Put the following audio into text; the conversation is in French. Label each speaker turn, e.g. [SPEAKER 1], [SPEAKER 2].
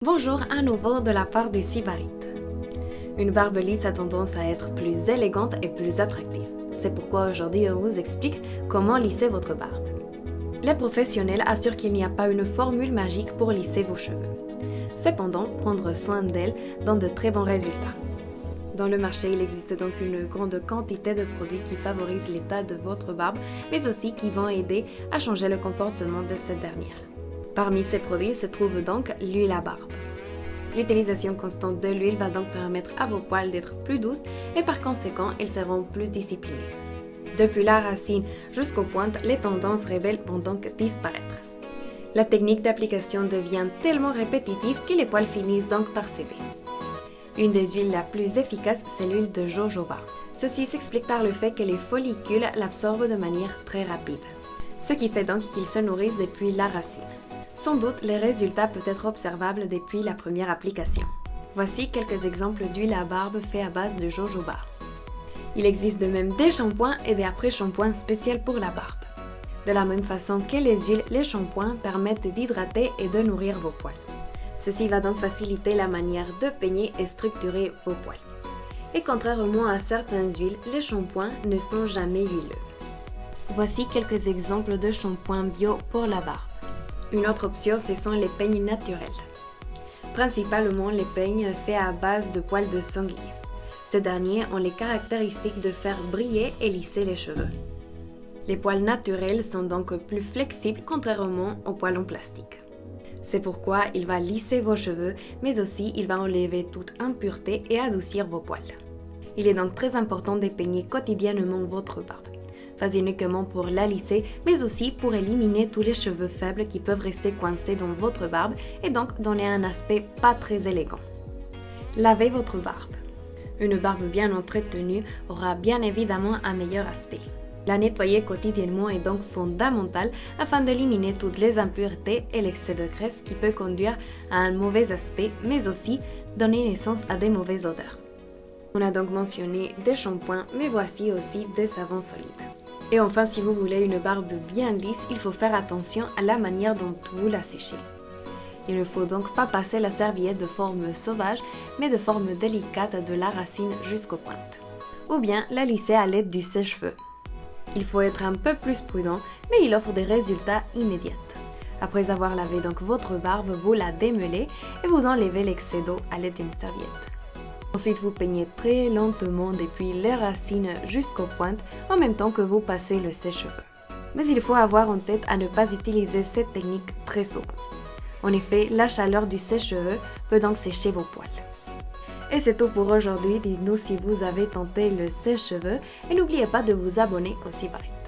[SPEAKER 1] Bonjour à nouveau de la part du Sybarite. Une barbe lisse a tendance à être plus élégante et plus attractive. C'est pourquoi aujourd'hui on vous explique comment lisser votre barbe. Les professionnels assurent qu'il n'y a pas une formule magique pour lisser vos cheveux. Cependant, prendre soin d'elle donne de très bons résultats. Dans le marché, il existe donc une grande quantité de produits qui favorisent l'état de votre barbe, mais aussi qui vont aider à changer le comportement de cette dernière. Parmi ces produits se trouve donc l'huile à barbe. L'utilisation constante de l'huile va donc permettre à vos poils d'être plus douces et par conséquent, ils seront plus disciplinés. Depuis la racine jusqu'aux pointes, les tendances rebelles vont donc disparaître. La technique d'application devient tellement répétitive que les poils finissent donc par céder. Une des huiles la plus efficaces, c'est l'huile de jojoba. Ceci s'explique par le fait que les follicules l'absorbent de manière très rapide, ce qui fait donc qu'ils se nourrissent depuis la racine. Sans doute, les résultats peuvent être observables depuis la première application. Voici quelques exemples d'huile à barbe faits à base de jojoba. Il existe de même des shampoings et des après-shampoings spéciaux pour la barbe. De la même façon que les huiles, les shampoings permettent d'hydrater et de nourrir vos poils. Ceci va donc faciliter la manière de peigner et structurer vos poils. Et contrairement à certaines huiles, les shampoings ne sont jamais huileux. Voici quelques exemples de shampoings bio pour la barbe. Une autre option, ce sont les peignes naturels. Principalement les peignes faits à base de poils de sanglier. Ces derniers ont les caractéristiques de faire briller et lisser les cheveux. Les poils naturels sont donc plus flexibles contrairement aux poils en plastique. C'est pourquoi il va lisser vos cheveux, mais aussi il va enlever toute impureté et adoucir vos poils. Il est donc très important de peigner quotidiennement votre barbe. Pas uniquement pour la lisser, mais aussi pour éliminer tous les cheveux faibles qui peuvent rester coincés dans votre barbe et donc donner un aspect pas très élégant. Lavez votre barbe. Une barbe bien entretenue aura bien évidemment un meilleur aspect. La nettoyer quotidiennement est donc fondamental afin d'éliminer toutes les impuretés et l'excès de graisse qui peut conduire à un mauvais aspect, mais aussi donner naissance à des mauvaises odeurs. On a donc mentionné des shampoings, mais voici aussi des savons solides. Et enfin, si vous voulez une barbe bien lisse, il faut faire attention à la manière dont vous la séchez. Il ne faut donc pas passer la serviette de forme sauvage, mais de forme délicate de la racine jusqu'aux pointes. Ou bien la lisser à l'aide du sèche-cheveux. Il faut être un peu plus prudent, mais il offre des résultats immédiats. Après avoir lavé donc votre barbe, vous la démêlez et vous enlevez l'excès d'eau à l'aide d'une serviette. Ensuite, vous peignez très lentement depuis les racines jusqu'aux pointes en même temps que vous passez le sèche-cheveux. Mais il faut avoir en tête à ne pas utiliser cette technique très souvent. En effet, la chaleur du sèche-cheveux peut donc sécher vos poils. Et c'est tout pour aujourd'hui. Dites-nous si vous avez tenté le sèche-cheveux et n'oubliez pas de vous abonner au Sybarite.